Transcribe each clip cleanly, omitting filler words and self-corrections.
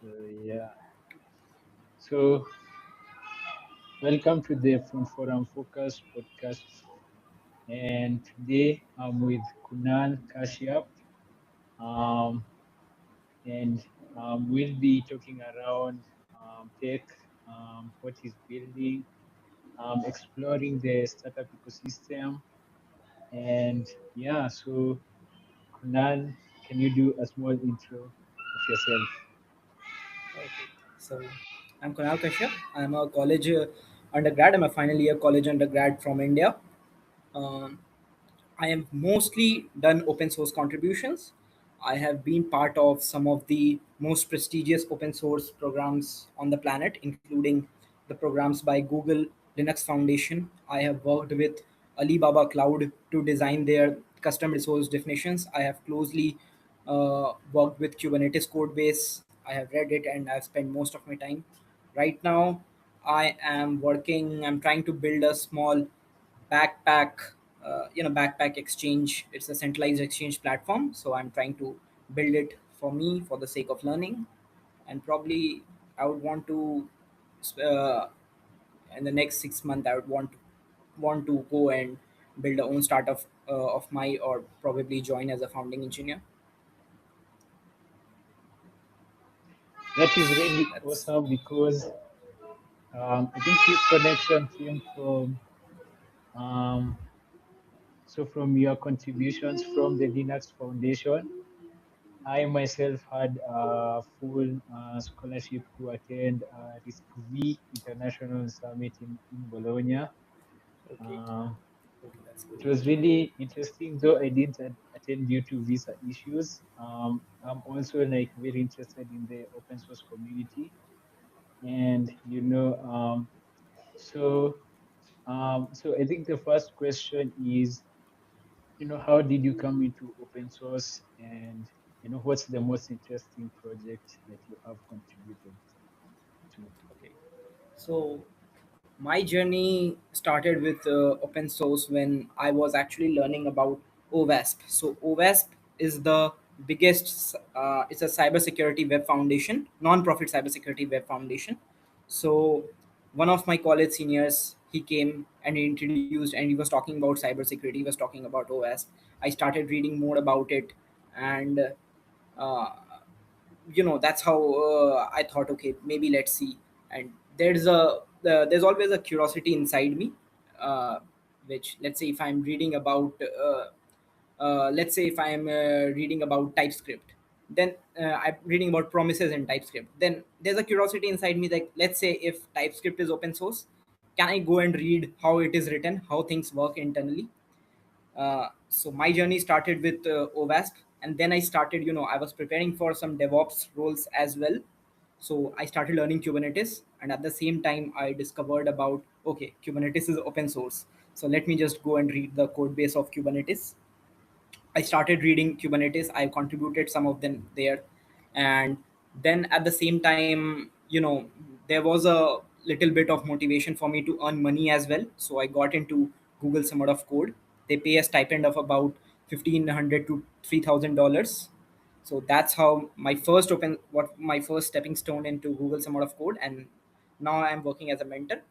So yeah, so welcome to the Front Forum Focus podcast, and today I'm with Kunal Kashyap, um, and we'll be talking around tech, what is building, exploring the startup ecosystem, and yeah. So Kunal, can you do a small intro of yourself? Okay, so I'm Kunal Kashyap. I'm a college undergrad. I'm a final year college undergrad from India. Um, I have mostly done open source contributions. I have been part of some of the most prestigious open source programs on the planet, including the programs by Google Linux Foundation. I have worked with Alibaba Cloud to design their custom resource definitions. I have closely worked with Kubernetes code base. I have read it and I've spent most of my time. Right now, I'm trying to build a small backpack backpack exchange. It's a centralized exchange platform, so I'm trying to build it for me for the sake of learning. And probably I would want to uh, in the next 6 months I would want to go and build a own startup of my, or probably join as a founding engineer. That is really That's awesome because I think this connection came um, from your contributions from the Linux Foundation. I myself had a full scholarship to attend Risk V International Summit in Bologna. okay. Uh, That's it great. was really interesting, though I didn't attend due to visa issues. I'm also like very interested in the open source community, and so so I think the first question is, how did you come into open source, and what's the most interesting project that you have contributed to? Okay. So my journey started with open source when I was actually learning about OWASP. So OWASP is the biggest. It's a cybersecurity web foundation, non-profit cybersecurity web foundation. So one of my college seniors, he came and he introduced, and he was talking about cybersecurity. He was talking about OWASP. I started reading more about it, and uh, that's how I thought, okay, maybe let's see. And there's always a curiosity inside me, uh, which, let's say, if I'm reading about let's say if I'm reading about TypeScript, then I'm reading about promises in TypeScript, then there's a curiosity inside me, like, let's say if TypeScript is open source, can I go and read how it is written, how things work internally? So my journey started with OWASP, and then I was preparing for some DevOps roles as well. So I started learning Kubernetes, and at the same time, I discovered about, okay, Kubernetes is open source. So let me just go and read the code base of Kubernetes. I started reading Kubernetes. I contributed some of them there, and then at the same time, there was a little bit of motivation for me to earn money as well. So I got into Google Summer of Code. They pay a stipend of about $1,500 to $3,000. So that's how my first stepping stone into Google Summer of Code, and now I'm working as a mentor.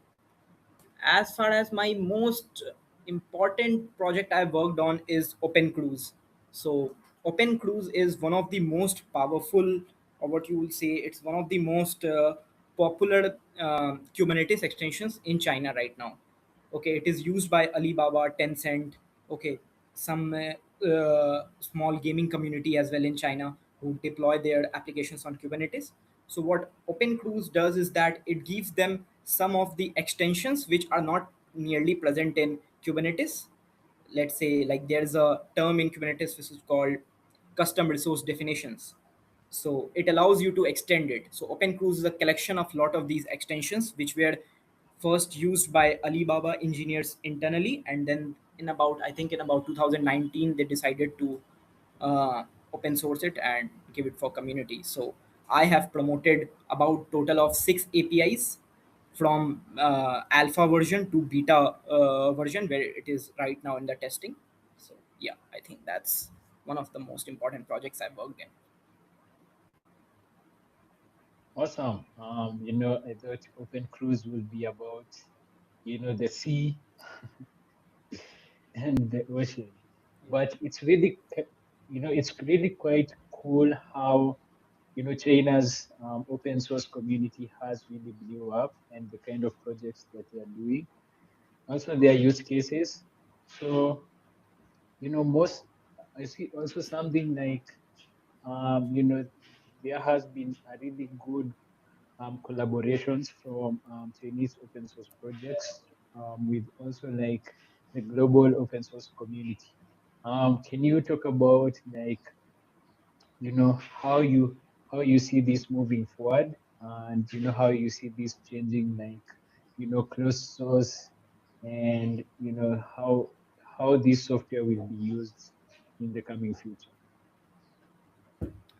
As far as my most important project I've worked on is OpenCruise. So OpenCruise is one of the most powerful, or what you will say, it's one of the most popular Kubernetes extensions in China right now. Okay, it is used by Alibaba, Tencent, okay, some small gaming community as well in China who deploy their applications on Kubernetes. So what OpenCruise does is that it gives them some of the extensions which are not nearly present in Kubernetes. Let's say, like, there's a term in Kubernetes which is called custom resource definitions. So it allows you to extend it. So OpenCruise is a collection of lot of these extensions which were first used by Alibaba engineers internally, and then in about 2019 they decided to open source it and give it for community. So I have promoted about total of 6 APIs from alpha version to beta version, where it is right now in the testing. So yeah, I think that's one of the most important projects I've worked in. Awesome. I thought Open Cruise will be about, the sea and the ocean, Yeah. but it's really quite cool how, China's open source community has really blew up and the kind of projects that they are doing. Also, their use cases. So, most, I see also something like, there has been a really good collaborations from Chinese open source projects with also like the global open source community. Can you talk about like, how you see this moving forward, and how you see this changing, like, closed source, and how this software will be used in the coming future?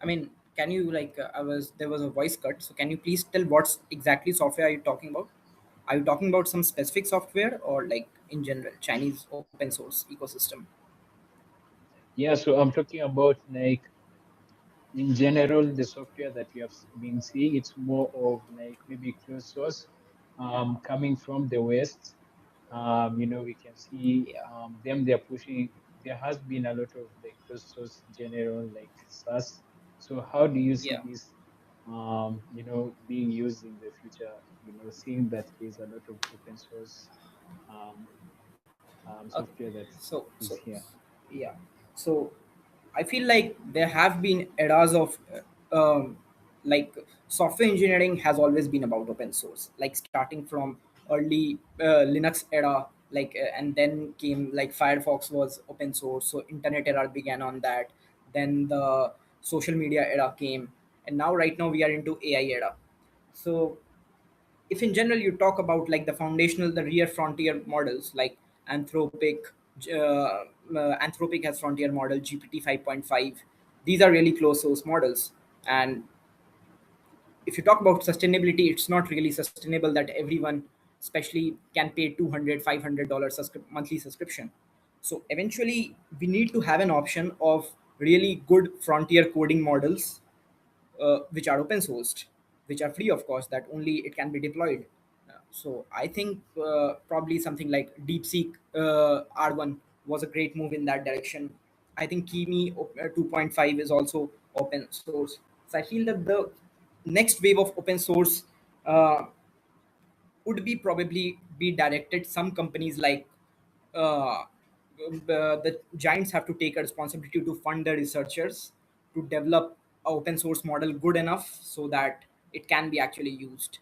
I mean, can you like I was there was a voice cut, so can you please tell what's exactly software are you talking about? Are you talking about some specific software or like in general Chinese open source ecosystem? Yeah, so I'm talking about like in general, the software that we have been seeing, it's more of like maybe closed source coming from the West. We can see Yeah, them, they're pushing, there has been a lot of like closed source general, like SaaS. So how do you see yeah. this, being used in the future, seeing that there's a lot of open source um, Okay. software that So is here? yeah. So I feel like there have been eras of like software engineering has always been about open source. Like starting from early Linux era, like and then came like Firefox was open source. So internet era began on that. Then the social media era came, and now right now we are into AI era. So if in general you talk about like the foundational the rear frontier models like anthropic anthropic has frontier model gpt 5.5, these are really closed source models. And if you talk about sustainability, it's not really sustainable that everyone especially can pay 200 $500 monthly subscription. So eventually we need to have an option of really good frontier coding models which are open sourced, which are free of cost, that only it can be deployed. So I think probably something like DeepSeek R1 was a great move in that direction. I think Kimi 2.5 is also open source. So I feel that the next wave of open source uh, would be probably be directed some companies like the giants have to take a responsibility to fund the researchers to develop a open source model good enough so that it can be actually used.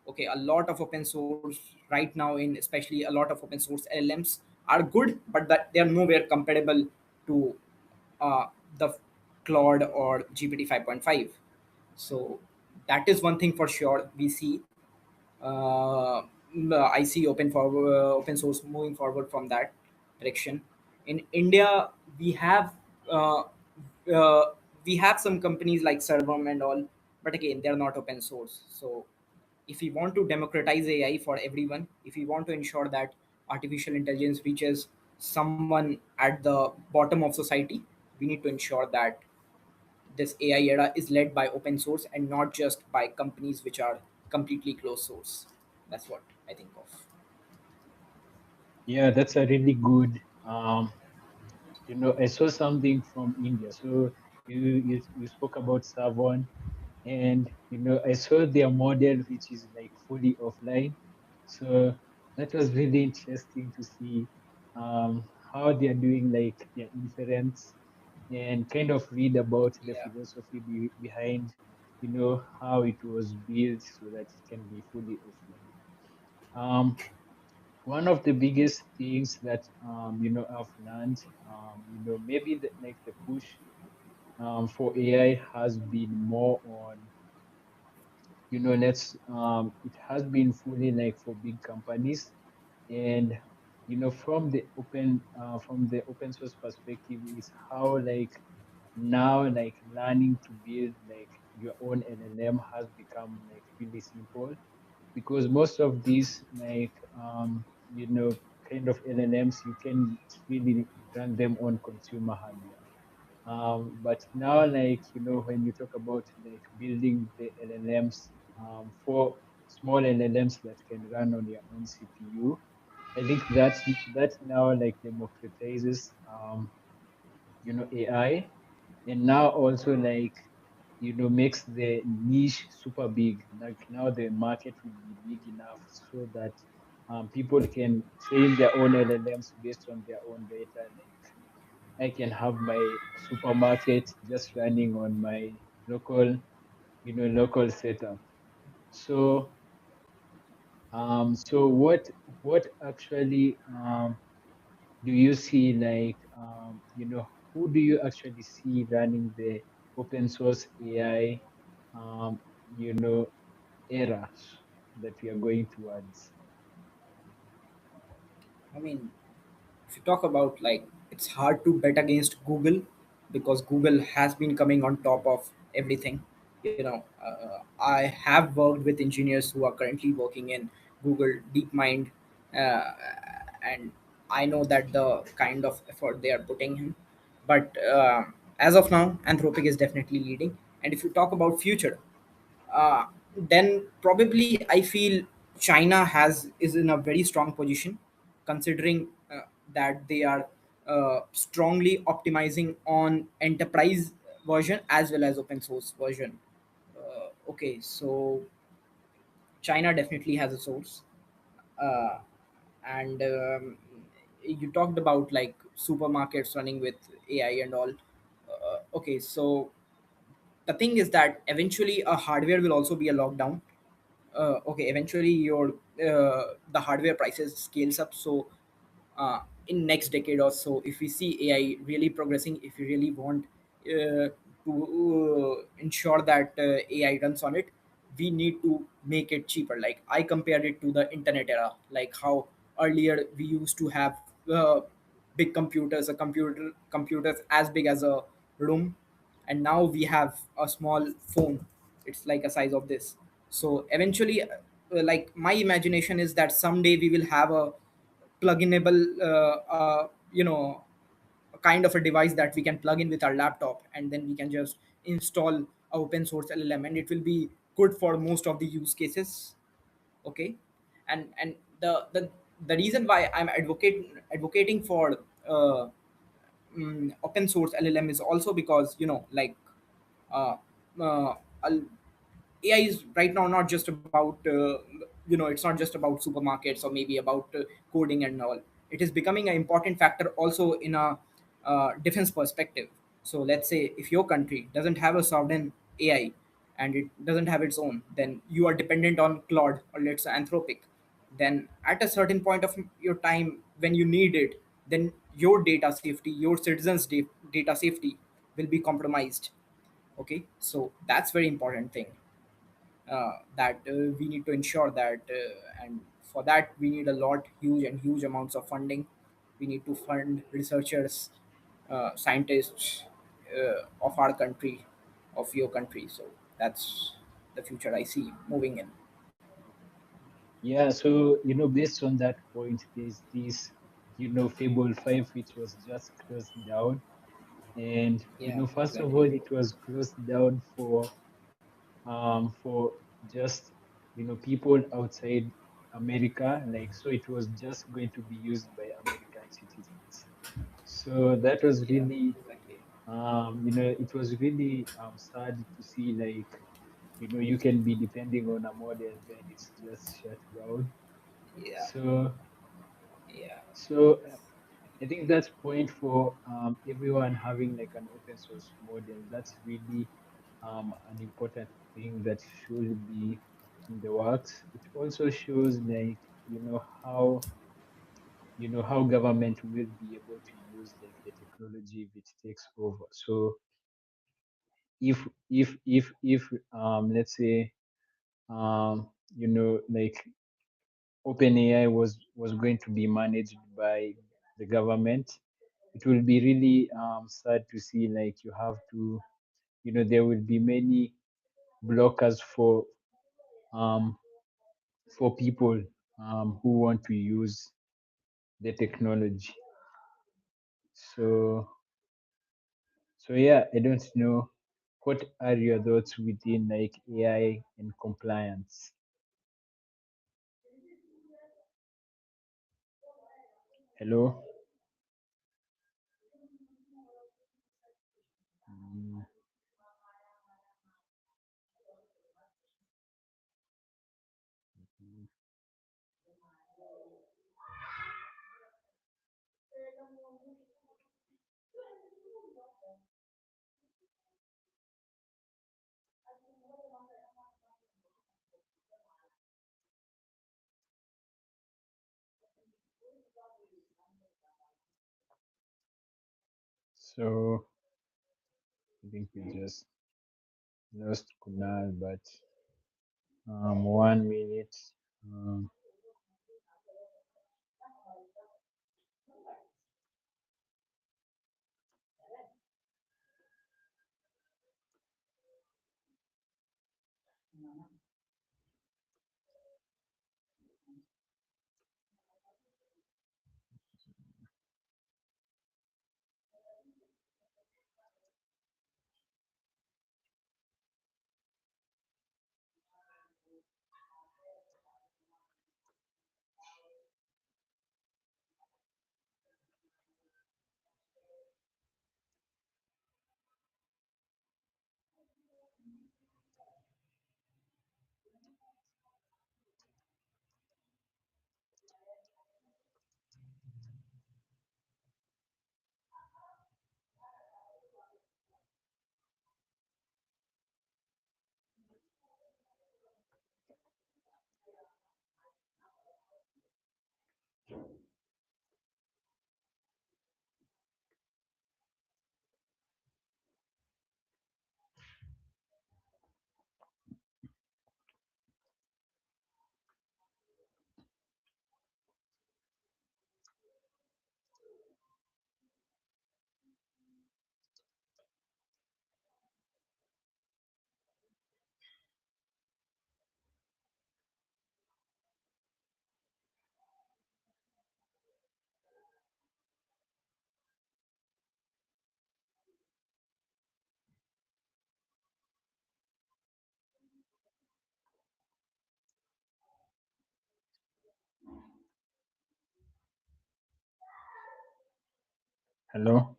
Okay, a lot of open source right now in especially a lot of open source llms are good, but that they are nowhere comparable to the Claude or GPT 5.5. So that is one thing for sure we see. I see open source moving forward from that direction. In India, uh, uh, we have some companies like Servam and all, but again, they are not open source. So, if we want to democratize AI for everyone, if we want to ensure that artificial intelligence reaches someone at the bottom of society, we need to ensure that this AI era is led by open source and not just by companies which are completely closed source. That's what I think of. Yeah, that's a really good. I saw something from India. So you spoke about Savon, and I saw their model, which is like fully offline. So that was really interesting to see how they are doing like their inference, and kind of read about the Yeah. philosophy behind, how it was built so that it can be fully offline. One of the biggest things that I've learned, maybe like the push for AI has been more on, let's it has been fully like for big companies, and from the open source perspective is how like now like learning to build like your own LLM has become like really simple, because most of these like kind of LLMs you can really run them on consumer hardware. But now, like when you talk about like building the LLMs, for small LLMs that can run on your own CPU. I think that now like democratizes AI, and now also like makes the niche super big. Like now the market will be big enough so that people can train their own LLMs based on their own data. Like I can have my supermarket just running on my local local setup. So what actually do you see like who do you actually see running the open source AI um, you know era that we are going towards? I mean, if you talk about, like, it's hard to bet against Google, because Google has been coming on top of everything. I have worked with engineers who are currently working in Google DeepMind, uh, and I know that the kind of effort they are putting in. But as of now, Anthropic is definitely leading. And if you talk about future, uh, then probably I feel China has is in a very strong position, considering that they are strongly optimizing on enterprise version as well as open source version. Okay, so China definitely has a source. uh, and you talked about like supermarkets running with AI and all. Okay, so the thing is that eventually a hardware will also be a lockdown. Okay, eventually your the hardware prices scales up. So in next decade or so, if we see AI really progressing, if we really want to ensure that AI runs on it, we need to make it cheaper. Like, I compared it to the internet era, like how earlier we used to have big computers, computers as big as a room, and now we have a small phone. It's like a size of this. So eventually, like, my imagination is that someday we will have a plug-inable a kind of a device that we can plug in with our laptop, and then we can just install a open source LLM, and it will be good for most of the use cases. Okay. And the reason why I'm advocating for open source LLM is also because, like, uh, uh, I'll- AI is right now not just about it's not just about supermarkets or maybe about coding and all. It is becoming an important factor also in a defense perspective. So let's say if your country doesn't have a sovereign AI and it doesn't have its own, then you are dependent on Claude or let's say Anthropic. Then at a certain point of your time when you need it, then your data safety, your citizens' data safety will be compromised. Okay, so that's very important thing, that we need to ensure that, and for that we need a lot huge amounts of funding. We need to fund researchers, scientists of our country, of your country. So that's the future I see moving in. Yeah, so based on that point, there's this Fable 5 which was just closed down. And Yeah, first of exactly. all, it was closed down for just people outside America. Like, so it was just going to be used by American citizens. So that was Yeah, really exactly. it was really sad to see, like, you can be depending on a model, then it's just shut down. Yeah, So yeah, so I think that's point for everyone having like an open source model. That's really an important thing that should be in the works. It also shows, like, how government will be able to use like the technology if it takes over. So if let's say like OpenAI was going to be managed by the government, it will be really sad to see, like, you have to there will be many blockers um for people who want to use the technology. So yeah, I don't know. What are your thoughts within like AI and compliance? Hello? Mm, So I think we just lost Kunal, but 1 minute. Um, Hello?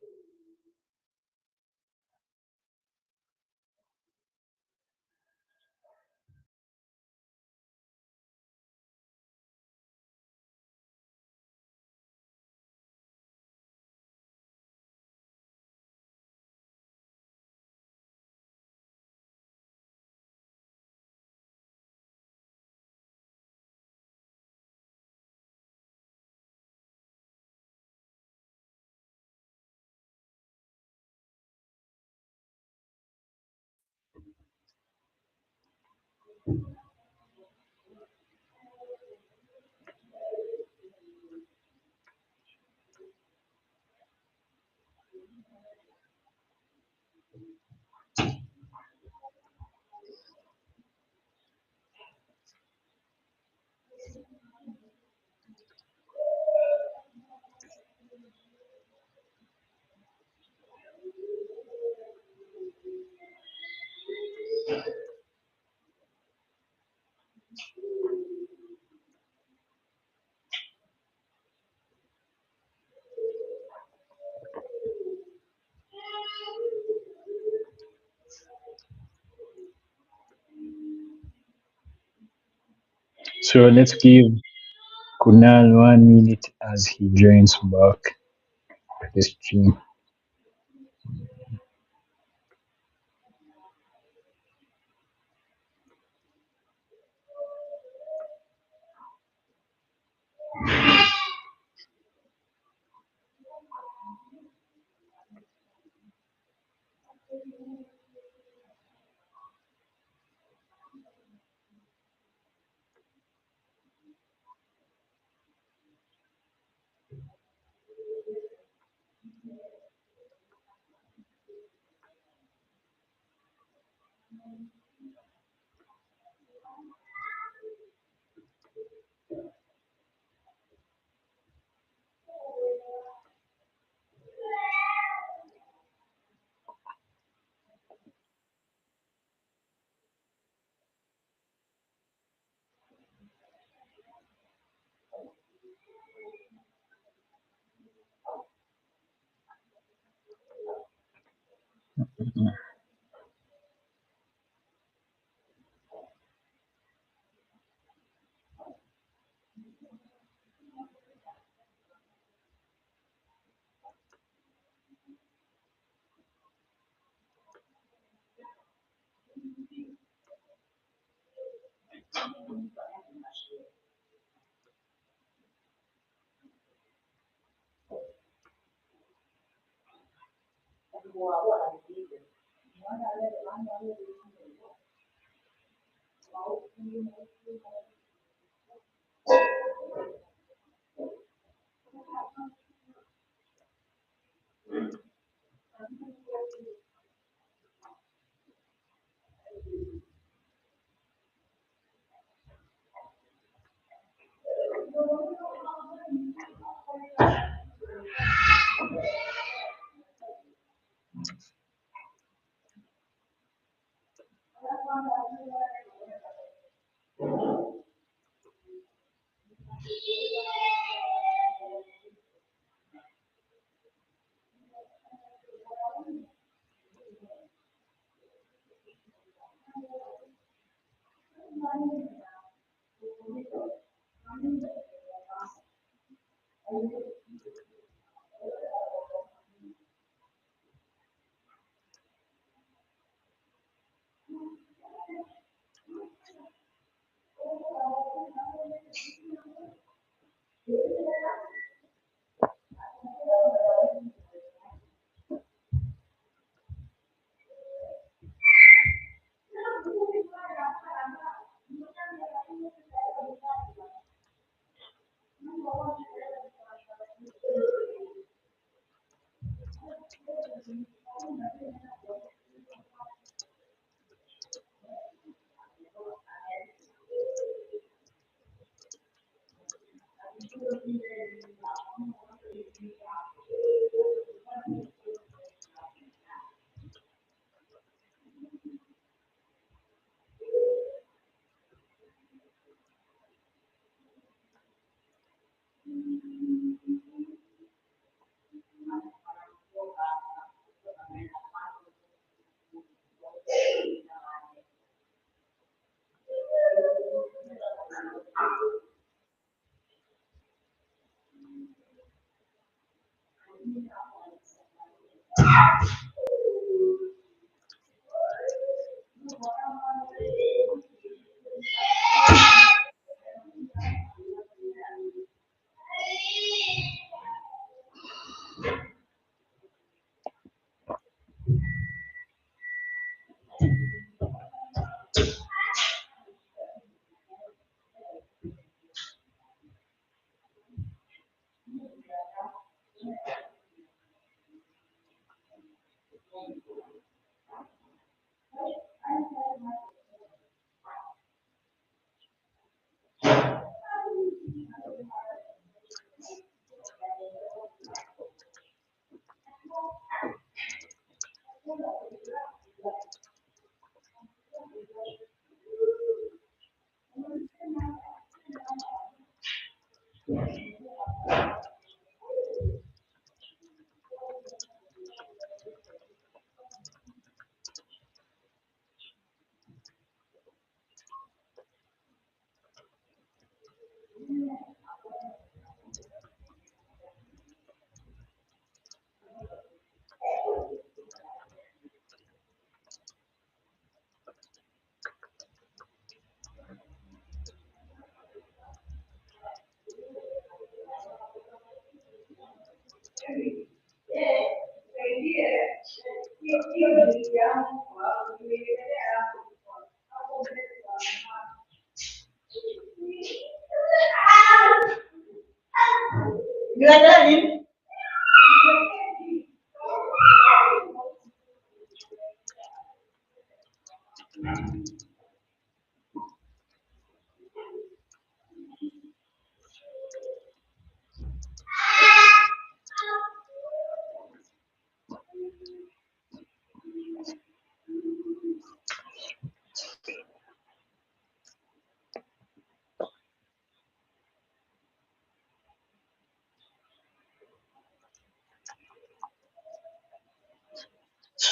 So let's give Kunal 1 minute as he joins back the stream.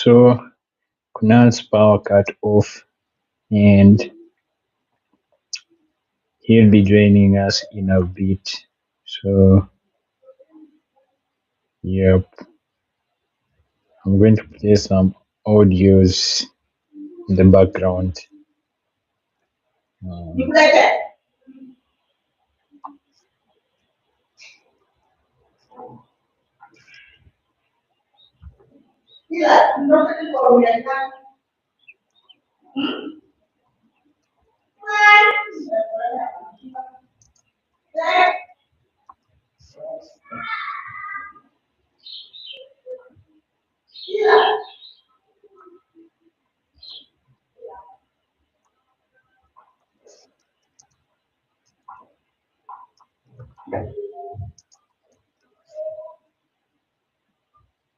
So Kunal's power cut off, and he'll be joining us in a bit. So, yep, I'm going to play some audios in the background. Um,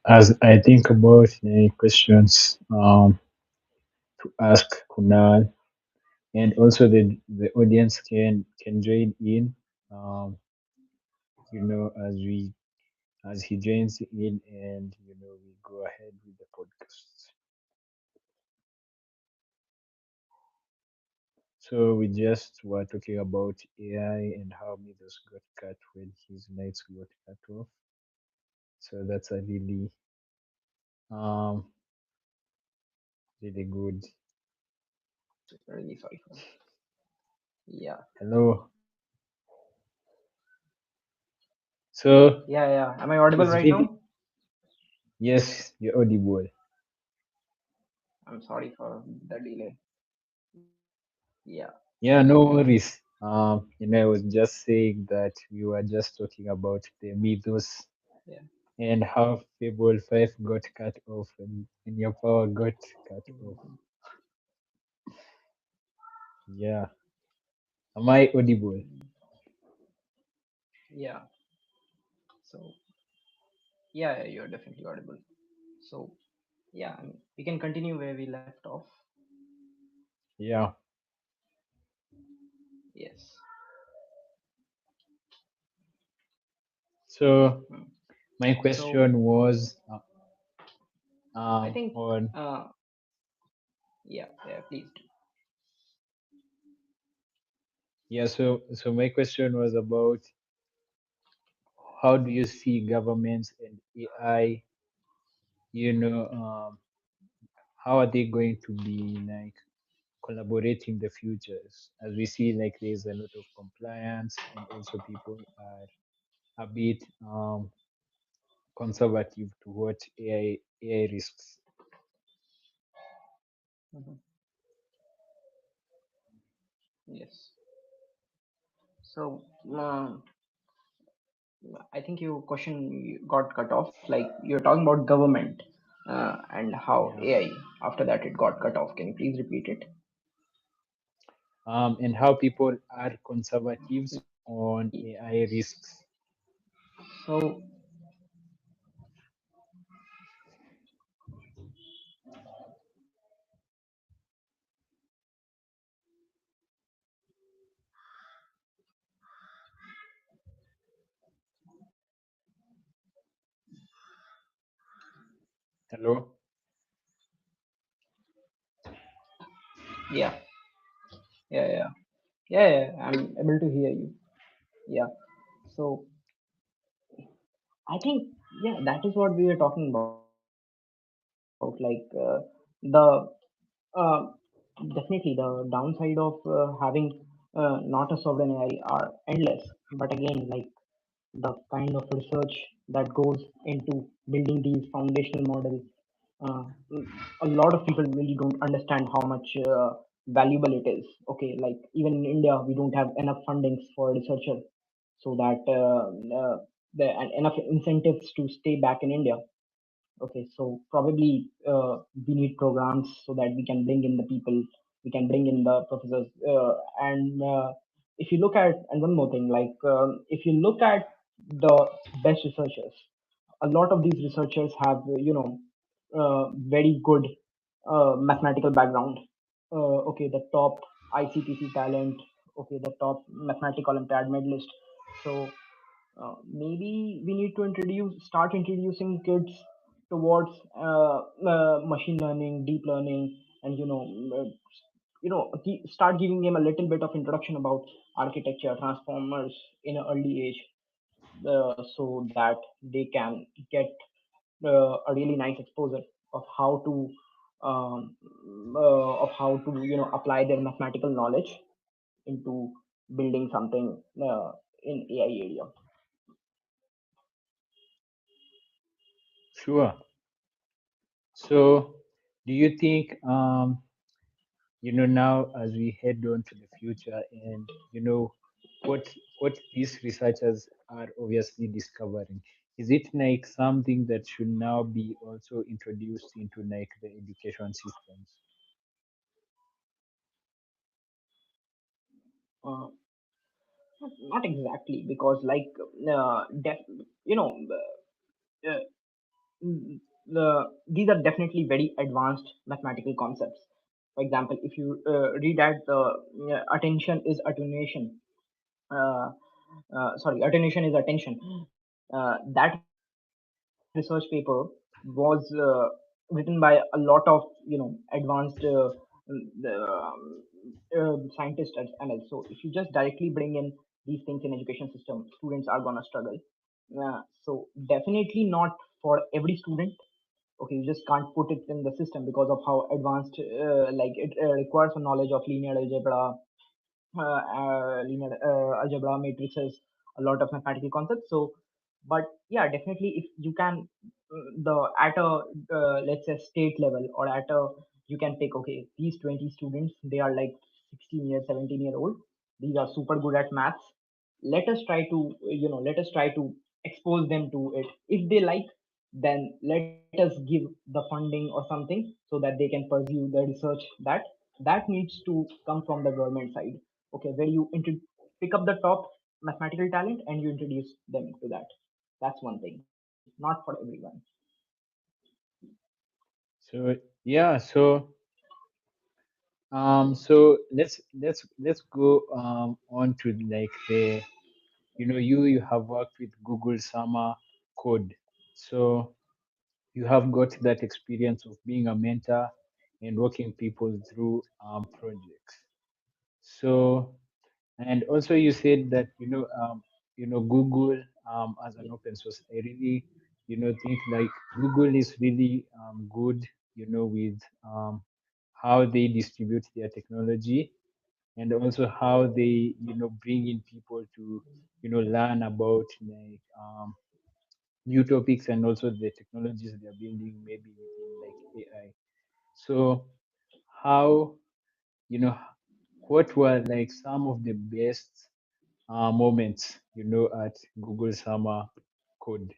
as I think about the questions to ask Kunal, and also the audience can join in. Um, as he joins in, and we go ahead with the podcast. So we just were talking about AI and how Midos got cut when his lights got cut off. So that's a um really good. Really sorry for that. Yeah, Hello. So yeah. Am I audible it's right really, now? yes, you're audible. I'm sorry for the delay. Yeah, Yeah, no worries. I was just saying that we were just talking about the Midos yeah. and how Fable 5 got cut off and your power got cut off. Mhm. Yeah. Am I audible? Yeah. So yeah, you're definitely audible. So yeah, we can continue where we left off. Yeah. Yes. So Hmm. my So question was I think on yeah, please do. yeah, so my question was about how do you see governments and AI, you know, how are they going to be like collaborating the futures, as we see like there's a lot of compliance, and also people are a bit conservative to what AI risks. Mhm. Yes. So I think your question got cut off. Like you're talking about government and how Yeah. AI after that it got cut off. Can you please repeat it? And how people are conservatives on AI risks. So Hello? yeah, yeah. Yeah. I'm able to hear you. Yeah. So I think yeah, that is what we were talking about. The uh, definitely the downside of having not a sovereign AI are endless. But again, like the kind of research that goes into building these foundational models, uh, a lot of people really don't understand how much valuable it is. Okay, like even in India, we don't have enough fundings for researchers, so that there and enough incentives to stay back in India. Okay, so probably we need programs so that we can bring in the people, we can bring in the professors, and if you look at, and one more thing, like if you look at the best researchers, a lot of these researchers have very good mathematical background. Okay, the top ICPC talent, okay, the top mathematical Olympiad medalist. So maybe we need to start introducing kids towards machine learning, deep learning, and start giving them a little bit of introduction about architecture, transformers in an early age, so that they can get a really nice exposure of how to apply their mathematical knowledge into building something in AI area. Sure. So, do you think, now as we head on to the future, and what what these researchers are obviously discovering, is it like something that should now be also introduced into like the education systems? Uh, not exactly, because like you know uh, these are definitely very advanced mathematical concepts. For example, if you read at the attention is attenuation, uh, attenuation is attention. That research paper was written by a lot of advanced scientists at ML. So if you just directly bring in these things in education system, students are gonna struggle. So definitely not for every student. Okay, you just can't put it in the system because of how advanced, like it requires a knowledge of linear algebra, matrices, a lot of mathematical concepts. So, but yeah, definitely if you can, the at a let's say state level, or at a, you can take, okay, these 20 students, they are like 16-year, 17-year old. These are super good at maths. Let us try to expose them to it. If they like, then let us give the funding or something so that they can pursue the research that needs to come from the government side. Okay, where you pick up the top mathematical talent and you introduce them to that. That's one thing, not for everyone. So yeah, so let's go on to like the you have worked with Google Summer Code, so you have got that experience of being a mentor and walking people through projects. So, and also you said that Google as an open source. I really think like Google is really good with how they distribute their technology, and also how they bring in people to learn about like new topics, and also the technologies they're building maybe within like AI. So how you know what were like some of the best moments at Google Summer Code?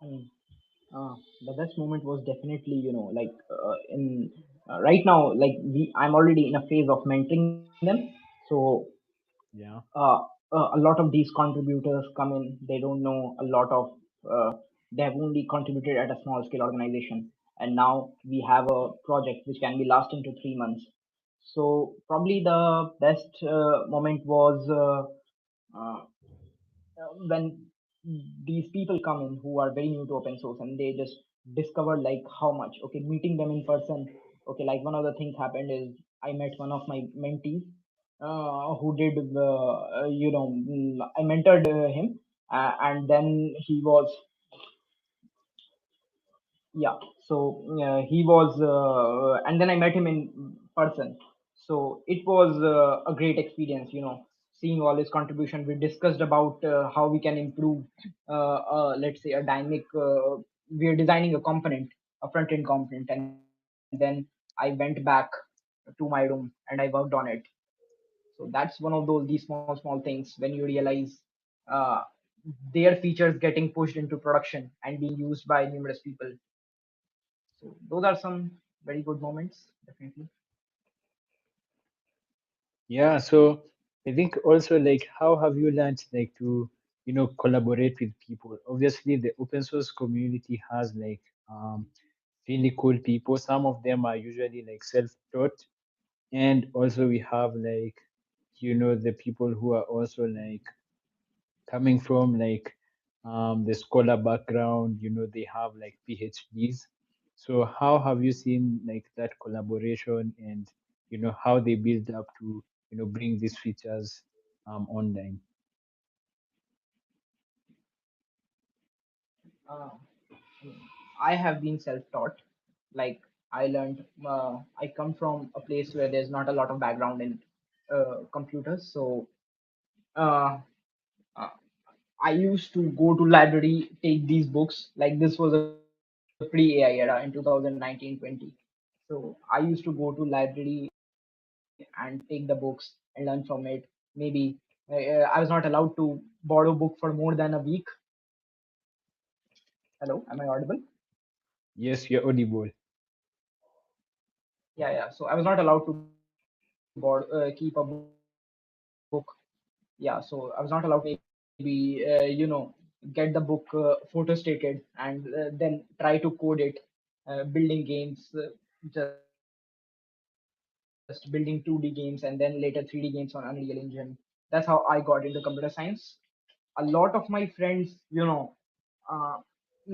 I mean, the best moment was definitely, like in right now, like I'm already in a phase of mentoring them. So Yeah. uh, a lot of these contributors come in, they don't know a lot of, uh, they have only contributed at a small scale organization, and now we have a project which can be lasting to 3 months. So probably the best moment was when these people come in who are very new to open source, and they just discover like how much, okay, meeting them in person. Okay, like one of the things happened is I met one of my mentees, who did I mentored him, and then he was, yeah, so he was and then I met him in person. So it was a great experience, seeing all his contribution. We discussed about how we can improve, let's say, a dynamic, we are designing a component, a front end component, and then I went back to my room and I worked on it. So that's one of these small things when you realize uh, their features getting pushed into production and being used by numerous people. So those are some very good moments, definitely. Yeah, so I think also like how have you learned like to collaborate with people? Obviously, the open source community has like really cool people. Some of them are usually like self-taught, and also we have like the people who are also like coming from like the scholar background, they have like PhDs. So how have you seen like that collaboration and how they build up to bring these features online? Uh, I have been self-taught. Like I learned, I come from a place where there's not a lot of background in computers. So uh, uh, I used to go to library, take these books. Like this was a pre-AI era in 2019-20. So I used to go to library and take the books and learn from it. Maybe I was not allowed to borrow book for more than a week. Hello, am I audible? Yes, you're audible. Yeah, yeah. So I was not allowed to keep a book. Yeah, so I was not allowed to maybe get the book photostated and then try to code it, building games, just building 2D games and then later 3D games on Unreal Engine. That's how I got into computer science. A lot of my friends, uh,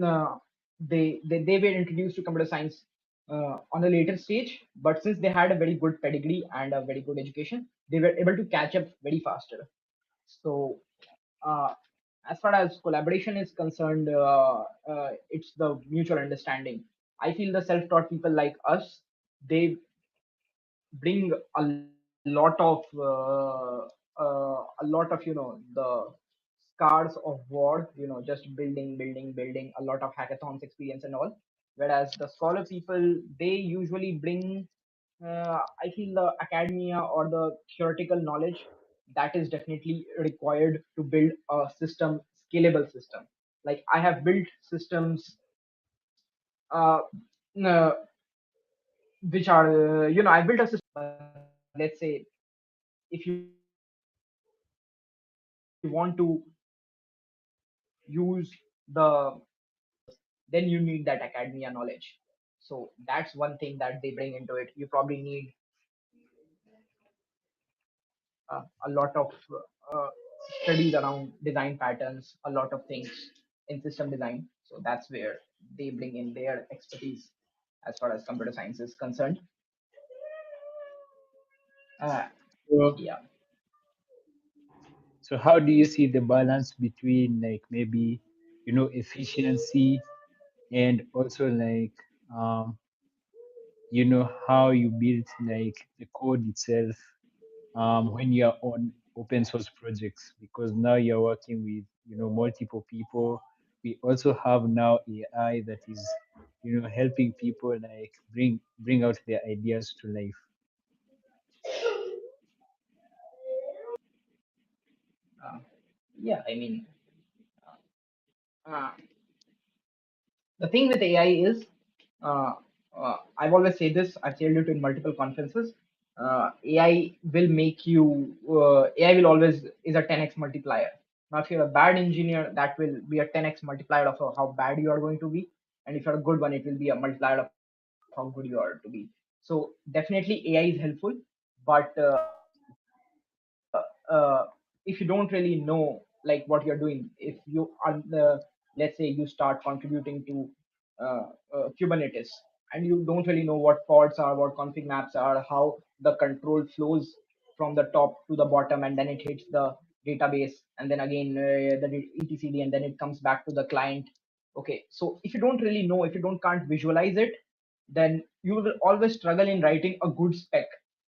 uh, they were introduced to computer science on a later stage, but since they had a very good pedigree and a very good education, they were able to catch up very faster. So uh, as far as collaboration is concerned, it's the mutual understanding. I feel the self-taught people like us, they bring the scars of war, just building a lot of hackathons experience and all. Whereas the scholar people, they usually bring, I feel, the academia or the theoretical knowledge that is definitely required to build a system, scalable system. Like I have built systems, uh, which are, I built a system, but let's say if you want to use the then you need that academia knowledge. So that's one thing that they bring into it. You probably need a lot of uh, studies around design patterns, a lot of things in system design. So that's where they bring in their expertise as far as computer science is concerned. uh, So, yeah. so how do you see the balance between like maybe efficiency and also like how you build like the code itself when you're on open source projects, because now you're working with multiple people. We also have now AI that is helping people like bring out their ideas to life. uh, yeah, I mean, uh, the thing with AI is, uh, I've always said this, I've shared it in multiple conferences. AI will make you, AI will always is a 10x multiplier. Now, if you're a bad engineer, that will be a 10x multiplier of how bad you are going to be. And if you're a good one, it will be a multiplier of how good you are to be. So definitely AI is helpful, but if you don't really know like what you're doing, if you are let's say you start contributing to Kubernetes, and you don't really know what pods are, what config maps are, how the control flows from the top to the bottom, and then it hits the database, and then again the etcd, and then it comes back to the client. Okay, so if you don't really know, if you don't can't visualize it, then you will always struggle in writing a good spec.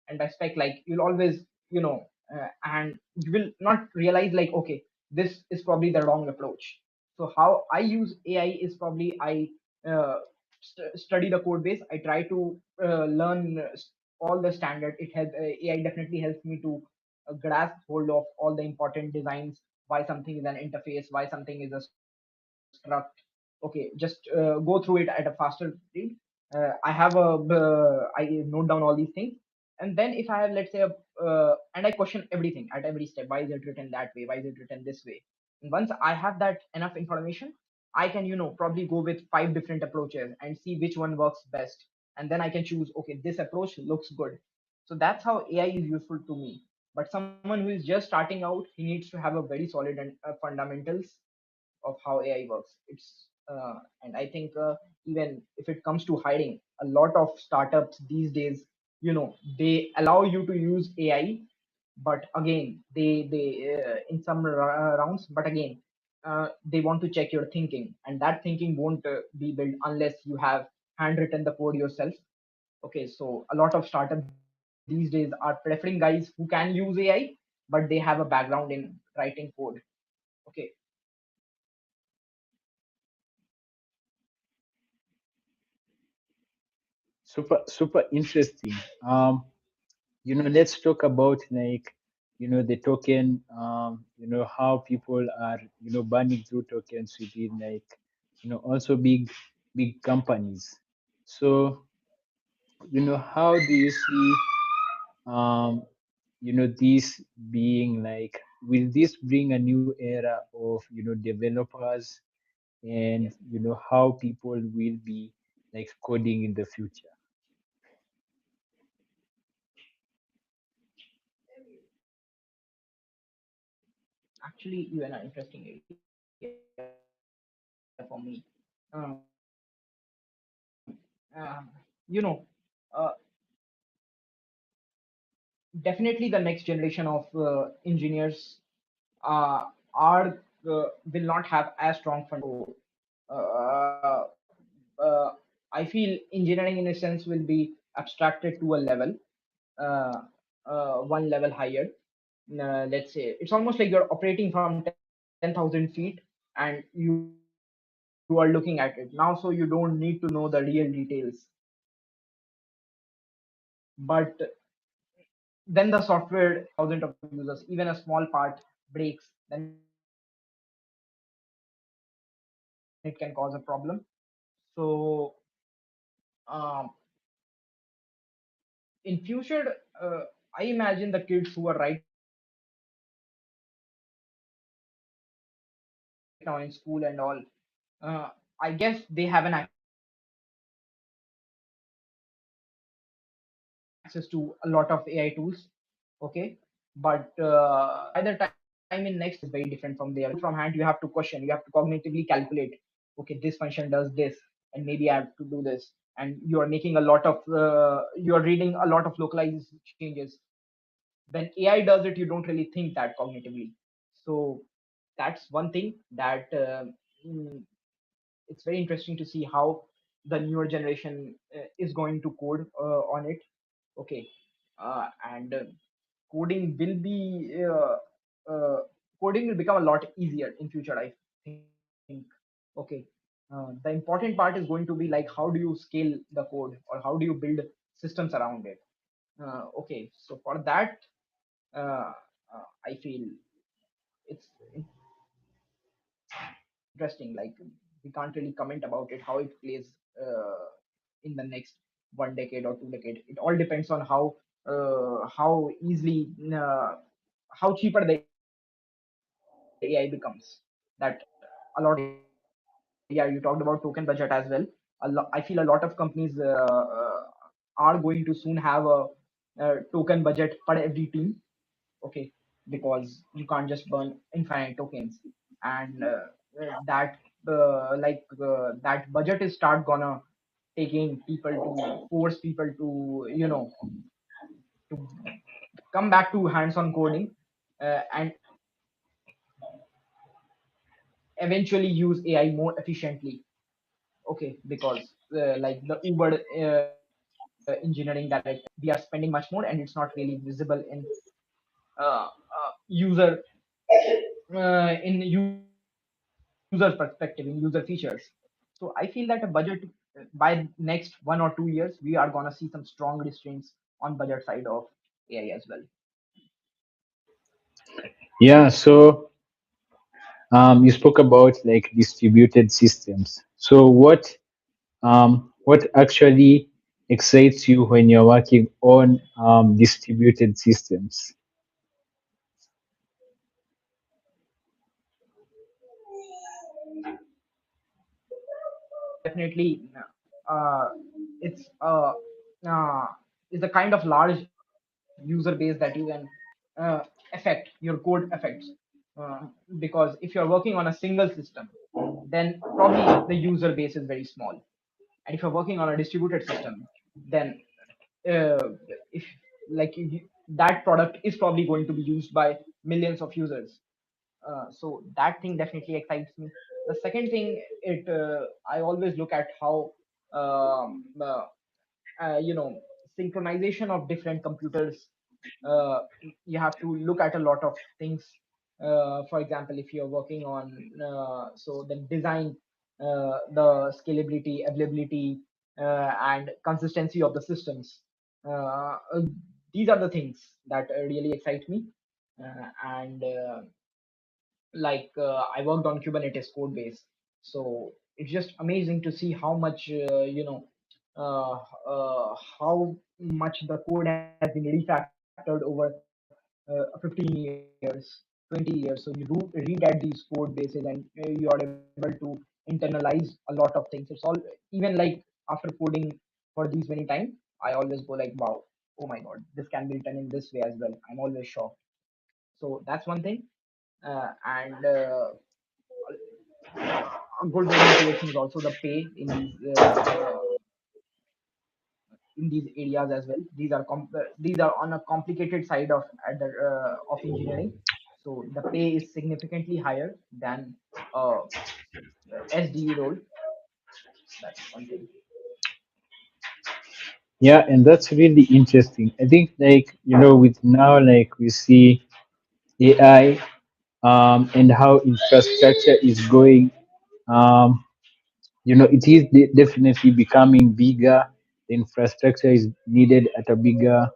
And by spec, like you'll always, and you will not realize like, okay, this is probably the wrong approach. So how I use AI is probably I study the code base. I try to learn all the standard. AI definitely helps me to grasp hold of all the important designs, why something is an interface, why something is a struct. Okay, just go through it at a faster speed. I have I note down all these things, and then if I have, let's say, and I question everything at every step. Why is it written that way? Why is it written this way? And once I have that enough information, I can, probably go with 5 different approaches and see which one works best, and then I can choose. Okay, this approach looks good. So that's how AI is useful to me. But someone who is just starting out, he needs to have a very solid and fundamentals of how AI works. And I think even if it comes to hiring, a lot of startups these days, they allow you to use AI, but again, they in some rounds, but again, they want to check your thinking, and that thinking won't be built unless you have handwritten the code yourself. Okay, so a lot of startups these days are preferring guys who can use AI, but they have a background in writing code. Okay. Super interesting. Let's talk about like, the token, how people are, burning through tokens within like, also big companies. So, how do you see, um, this being like, will this bring a new era of, developers and, how people will be like coding in the future? Actually, you an interesting area for me. Um, uh, Definitely the next generation of engineers are will not have as strong uh, uh, I feel engineering in a sense will be abstracted to a level, uh, one level higher. Let's say it's almost like you're operating from 10,000 feet and you are looking at it now, so you don't need to know the real details. But then the software thousands of users, even a small part breaks, then it can cause a problem. So um, in future, I imagine the kids who are right now in school and all, I guess they have an access to a lot of AI tools. Okay, but by the time in next generation, the code from hand you have to question, you have to cognitively calculate. Okay, this function does this, and maybe I have to do this, and you are making a lot of you are reading a lot of localized changes. When AI does it, you don't really think that cognitively. So that's one thing that mm, it's very interesting to see how the newer generation is going to code on it. Okay, and coding will be coding will become a lot easier in future, I think. Okay, the important part is going to be like how do you scale the code, or how do you build systems around it. Okay, so for that, uh, I feel it's interesting. Like we can't really comment about it how it plays in the next 1 decade or 2 decade. It all depends on how easily how cheaper the AI becomes. That a lot of companies, yeah, you talked about token budget as well. I feel a lot of companies are going to soon have a token budget for every team. Okay, because you can't just burn infinite tokens, and that budget is start gonna taking people to force people to to come back to hands-on coding, and eventually use AI more efficiently. Okay, because like the Uber engineering director, we are spending much more, and it's not really visible user in user perspective, in user features. So I feel that a budget by next 1 or 2 years, we are gonna see some strong restraints on budget side of AI as well. Yeah, so you spoke about like distributed systems. So what actually excites you when you're working on distributed systems? Definitely, uh, it's uh, is a kind of large user base that you can affect your code affects, uh, because if you're working on a single system, then probably the user base is very small, and if you're working on a distributed system, then uh, if that product is probably going to be used by millions of users. So that thing definitely excites me. The second thing, it I always look at how um, uh, synchronization of different computers. uh, you have to look at a lot of things. For example, if you're working on so the design, the scalability, availability, and consistency of the systems. These are the things that really excite me. And I worked on Kubernetes code base, so it's just amazing to see how much how much the code has been refactored over 15 years, 20 years. So you do read at these code bases, and you are able to internalize a lot of things. It's all, even like after coding for these many times, I always go like, wow, oh my god, this can be written in this way as well. I'm always shocked. So that's one thing. And a good motivation is also the pay in these areas as well. These are on a complicated side of engineering, so the pay is significantly higher than uh, SDE role. That's one thing. Yeah, and that's really interesting. I think, like, with now, like, we see AI, and how infrastructure is going. Um, it is definitely becoming bigger. The infrastructure is needed at a bigger,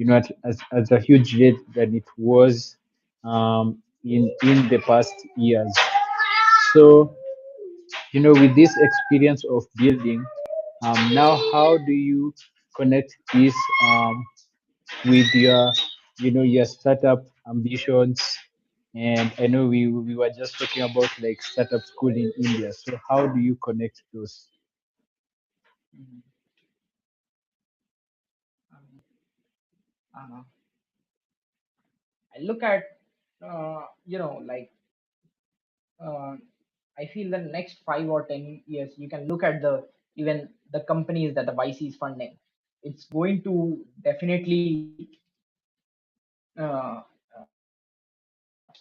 at a huge rate than it was in the past years. So, with this experience of building, now how do you connect this with your startup ambitions? And I know we were just talking about like startup school in India. So how do you connect those? Mhm. Um, uh, I look at uh, I feel the next 5 or 10 years, you can look at the even the companies that the YC is funding. It's going to definitely.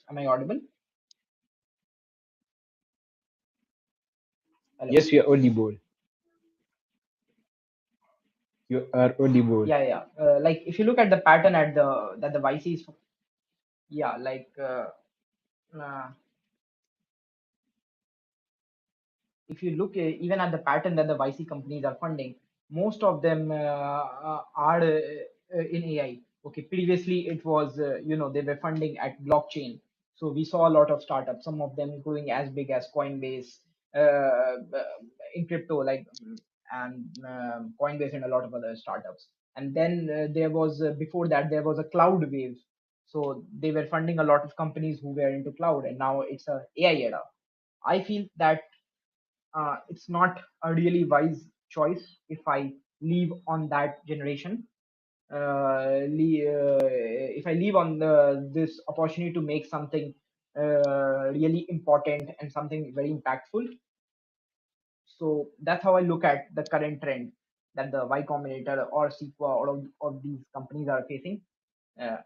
Am I audible? Hello. Yes, you're audible. You are audible. Yeah, yeah. Like if you look at the pattern at the that the YC is, yeah, uh, if you look even at the pattern that the YC companies are funding, most of them are in AI. Okay, previously it was they were funding at blockchain, so we saw a lot of startups, some of them growing as big as Coinbase, in crypto, and Coinbase and a lot of other startups. And then there was before that there was a cloud wave, so they were funding a lot of companies who were into cloud, and now it's a AI era. I feel that it's not a really wise choice if I leave on that generation. If I leave on this opportunity to make something really important and something very impactful. So that's how I look at the current trend that the Y Combinator or Sequa or of these companies are facing. Uh,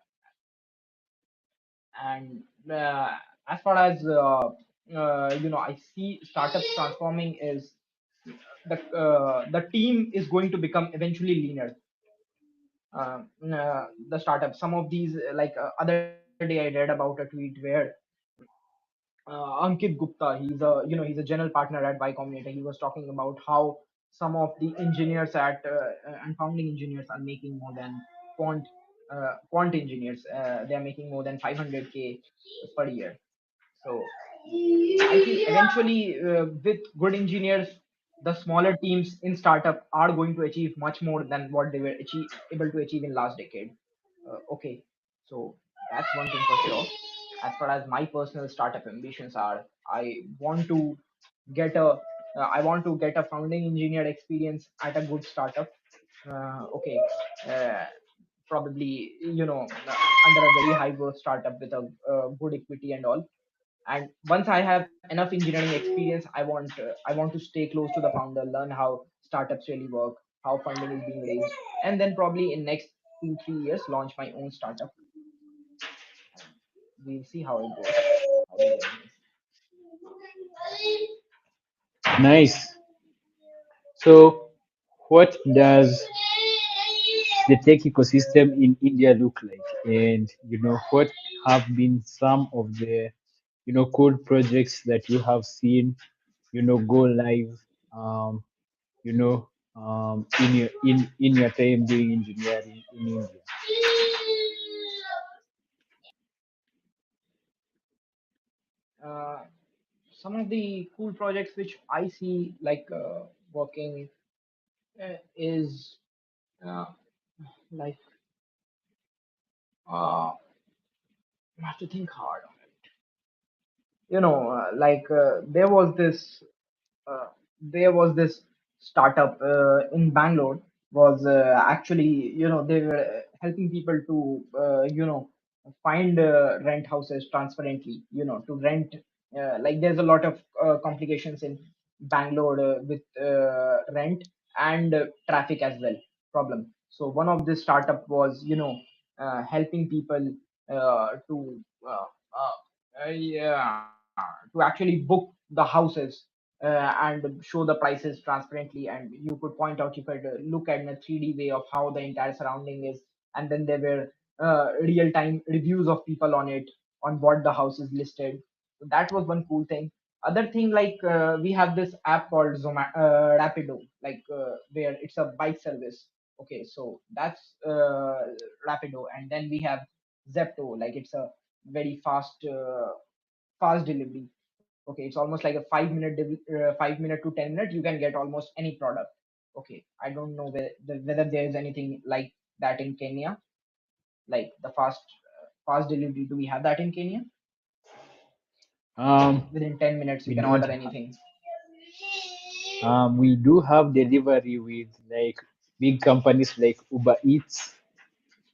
and as far as I see startups transforming is the team is going to become eventually leaner. The startup, some of these other day I read about a tweet where Ankit Gupta, he's a general partner at Y Combinator. He was talking about how some of the engineers and founding engineers are making more than quant quant engineers. They are making more than 500K per year. So I feel eventually, with good engineers, the smaller teams in startup are going to achieve much more than what they were able to achieve in last decade. Okay, so that's one thing for sure. As far as my personal startup ambitions are, I want to get a I want to get a founding engineer experience at a good startup. Okay, uh, probably under a very high growth startup with a good equity and all. And once I have enough engineering experience, I want to stay close to the founder, learn how startups really work, how funding is being raised, and then probably in next 2 3 years launch my own startup, and we'll see how it goes, how the journey is. Nice. So, what does the tech ecosystem in India look like? And what have been some of the cool projects that you have seen go live um, in your time doing engineering in India? uh, some of the cool projects which I see like working is uh, like I have to think hard on it. There was this startup in Bangalore was actually, they were helping people to find rent houses transparently, to rent. Like there's a lot of complications in Bangalore with rent and traffic as well problem. So one of this startup was helping people to yeah, to actually book the houses and show the prices transparently, and you could point out, you could look at in a 3D way of how the entire surrounding is, and then there were real time reviews of people on it, on what the house is listed. So that was one cool thing. Other thing, like we have this app called Rapido, like where it's a bike service. Okay, so that's Rapido, and then we have Zepto, like it's a very fast delivery. Okay, it's almost like a 5 minute 5 minute to 10 minutes you can get almost any product. Okay, I don't know whether there is anything like that in Kenya, like the fast delivery. Do we have that in Kenya? Um, Within 10 minutes we you can don't. order anything. We do have delivery with like big companies like Uber Eats.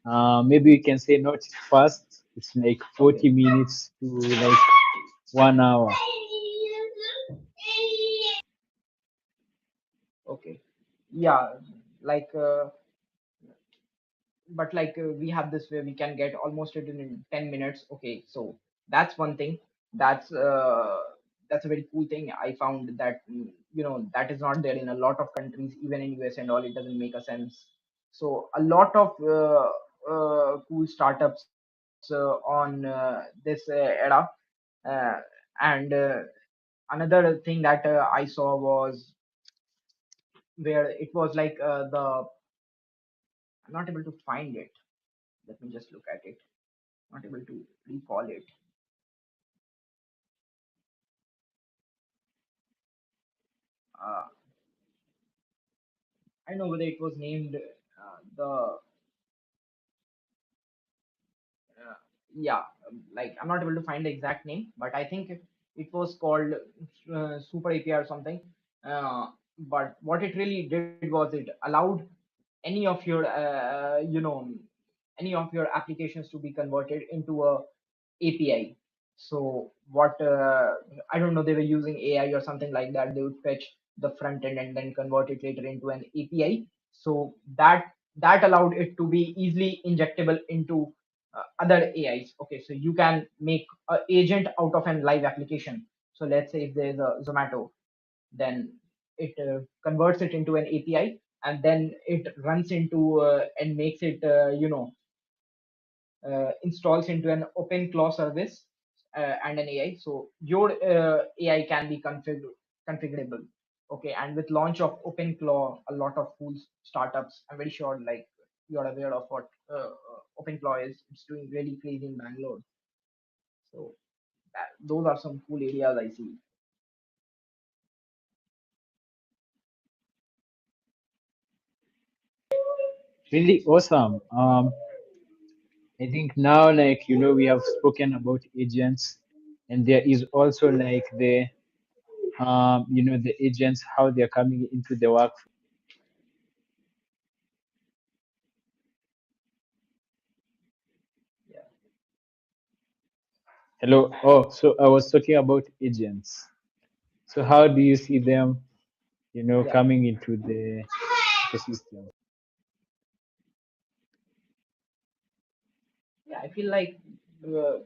Maybe we can say not fast. It's like Okay, 40 minutes to like 1 hour. okay, yeah, like but like we have this where we can get almost it in 10 minutes. Okay, so that's one thing. That's that's a very cool thing. I found that that is not there in a lot of countries, even in US and all. It doesn't make a sense. So a lot of cool startups on this era. uh, and another thing that I saw was where it was like I'm not able to find it. Let me just look at it. Not able to recall it. Uh, I know whether it was named the yeah, like I'm not able to find the exact name, but I think it was called Super API or something. Uh, but what it really did was it allowed any of your any of your applications to be converted into a API. So what I don't know, they were using AI or something like that. They would fetch the front end and then convert it later into an API. So that allowed it to be easily injectable into other AIs. Okay, so you can make an agent out of a live application. So let's say if there is a Zomato, then it converts it into an API, and then it runs into and makes it installs into an open claw service and an AI. So your AI can be configurable. Okay, and with launch of open claw, a lot of cool startups. I'm very sure like you are aware of what open claw is. It's doing really crazy in Bangalore. So those are some cool areas I see. Really awesome. I think now, like, we have spoken about agents, and there is also like the agents, how they're coming into the work. Hello. Oh, so I was talking about agents. So how do you see them, Yeah, coming into the ecosystem? yeah. I feel like uh,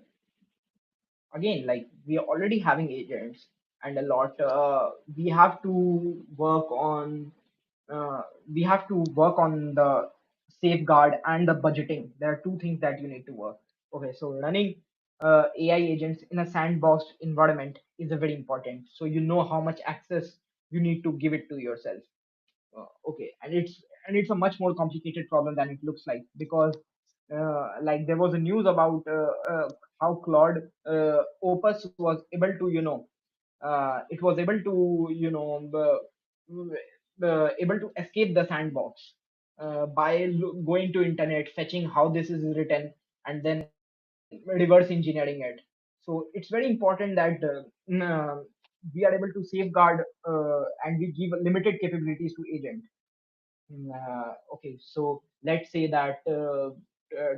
again, like we are already having agents, and a lot. We have to work on. Uh, we have to work on the safeguard and the budgeting. There are two things that you need to work. Okay, so running AI agents in a sandbox environment is a very important. So you know how much access you need to give it to yourself. Okay, and it's a much more complicated problem than it looks like, because like there was a news about how Claude Opus was able to it was able to able to escape the sandbox by going to internet, fetching how this is written, and then reverse engineering it. So it's very important that we are able to safeguard and we give limited capabilities to agent. Okay, so let's say that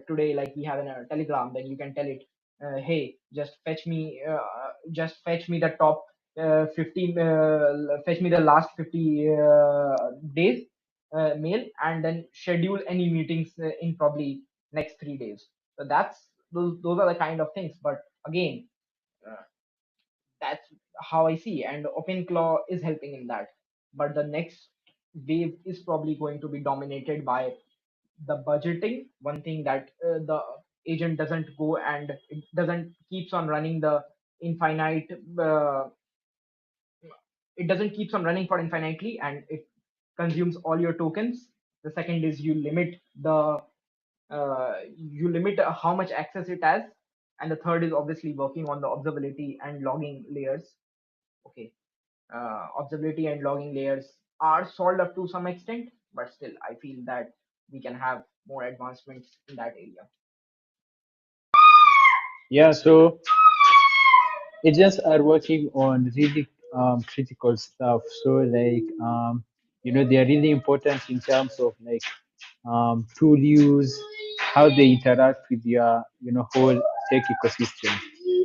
today, like we have in a Telegram, then you can tell it, hey, just fetch me the top 50, fetch me the last 50 days mail, and then schedule any meetings in probably next 3 days. So those are the kind of things. But again, uh, that's how I see, and OpenClaw is helping in that. But the next wave is probably going to be dominated by the budgeting. One thing that the agent doesn't go and it doesn't keeps on running the infinite. Uh, it doesn't keeps on running for infinitely, and it consumes all your tokens. The second is you limit how much access it has, and the third is obviously working on the observability and logging layers. Okay, observability and logging layers are solved up to some extent, but still, I feel that we can have more advancements in that area. Yeah, so agents are working on really critical stuff. So like they are really important in terms of like tool use, how they interact with your whole tech ecosystem.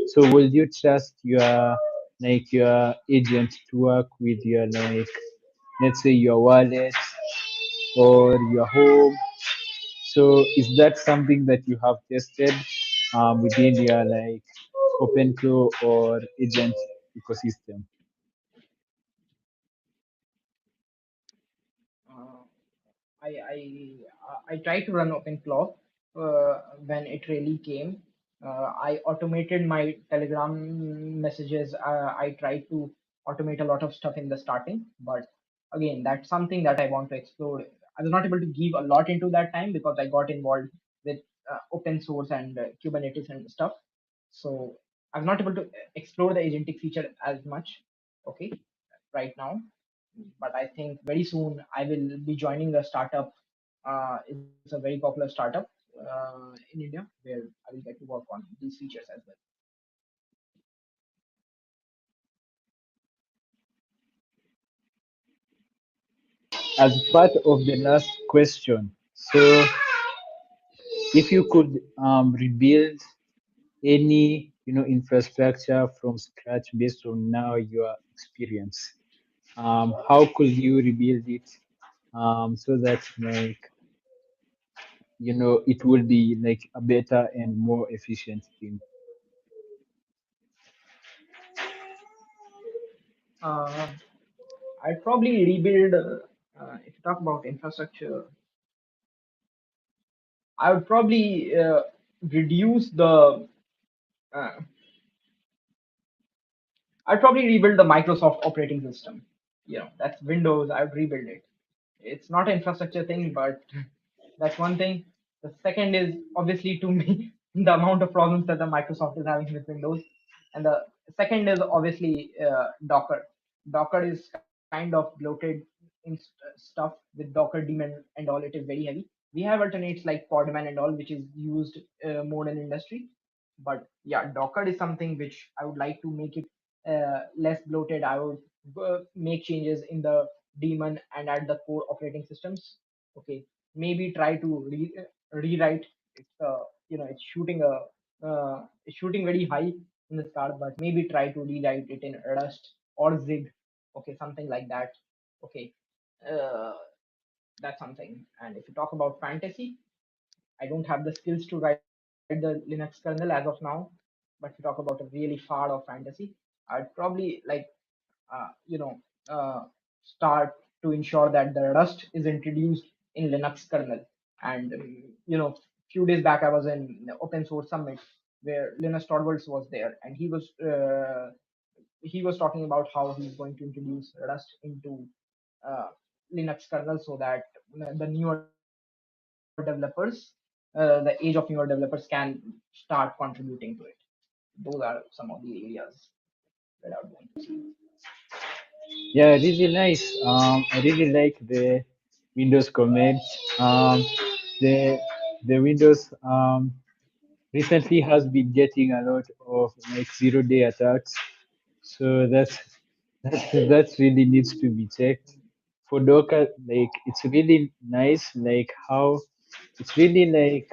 So will you trust your agent to work with your let's say your wallet or your home? So is that something that you have tested within your OpenClaw or agent ecosystem? Uh, I tried to run OpenClaw when it really came. I automated my Telegram messages. I tried to automate a lot of stuff in the starting, but again, that's something that I want to explore. I was not able to give a lot into that time because I got involved with open source and Kubernetes and stuff. So I'm not able to explore the agentic feature as much. Okay, right now, but I think very soon I will be joining a startup. It's a very popular startup in India where I will get to work on these features as well. As part of the last question, so if you could rebuild any infrastructure from scratch based on now your experience, how could you rebuild it so that it will be like a better and more efficient thing? Uh, I'd probably rebuild. If you talk about infrastructure, I would probably reduce the. Uh, I'd probably rebuild the Microsoft operating system. That's Windows. I would rebuild it. It's not an infrastructure thing, but that's one thing. The second is obviously to me the amount of problems that the Microsoft is having with Windows, and the second is obviously Docker. Docker is kind of bloated in stuff with Docker daemon and all. It is very heavy. We have alternates like Podman and all, which is used more in industry. But yeah, Docker is something which I would like to make it less bloated. I would make changes in the daemon and at the core operating systems. Okay, maybe try to rewrite. It's it's shooting very high in the start, but maybe try to rewrite it in Rust or Zig. Okay, something like that. Okay, uh, that's something. And if you talk about fantasy, I don't have the skills to write the Linux kernel as of now. But if you talk about a really far of fantasy, I'd probably like you know start to ensure that the Rust is introduced in Linux kernel. And few days back I was in Open Source Summit where Linus Torvalds was there, and he was talking about how he's going to introduce Rust into uh, Linux kernel so that the newer developers, the age of newer developers can start contributing to it. Those are some of the areas that I would want to see. Yeah, really nice. I really like the Windows comments. The Windows recently has been getting a lot of like 0 day attacks. So that really needs to be checked. For Docker, like it's really nice, like how it's really like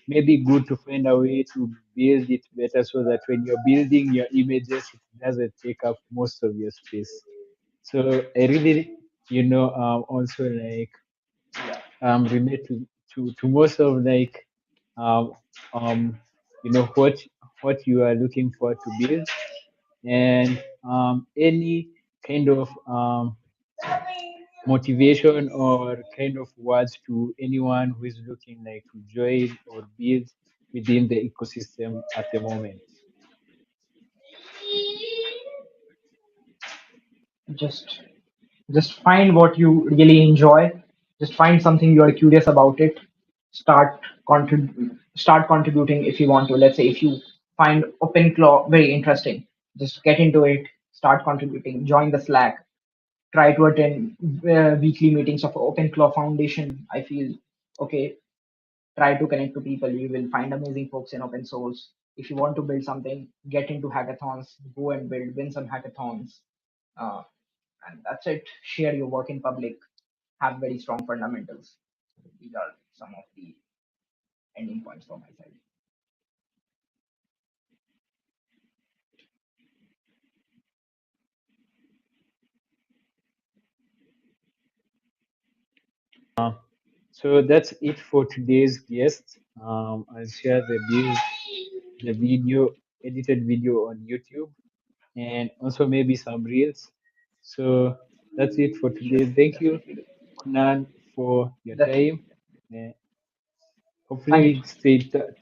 maybe good to find a way to build it better so that when you're building your images, it doesn't take up most of your space. So I really, also like relate to most of like um what you are looking for to build, and any kind of motivation or kind of words to anyone who is looking like to join or build within the ecosystem at the moment. just just find what you really enjoy. Just find something you are curious about it. Start contributing. If you want to, let's say if you find OpenClaw very interesting, just get into it, start contributing, join the Slack, try to attend weekly meetings of OpenClaw Foundation. I feel okay. Try to connect to people. You will find amazing folks in open source. If you want to build something, get into hackathons, go and build, win some hackathons. uh, and that's it. Share your work in public, have very strong fundamentals. These are some of the ending points from my side. So that's it for today's guest. I'll share the video, edited video on YouTube, and also maybe some reels. So that's it for today. Thank you, Definitely do. Kunan, for your Definitely. time. Uh, hopefully, Thank we you. stay in touch.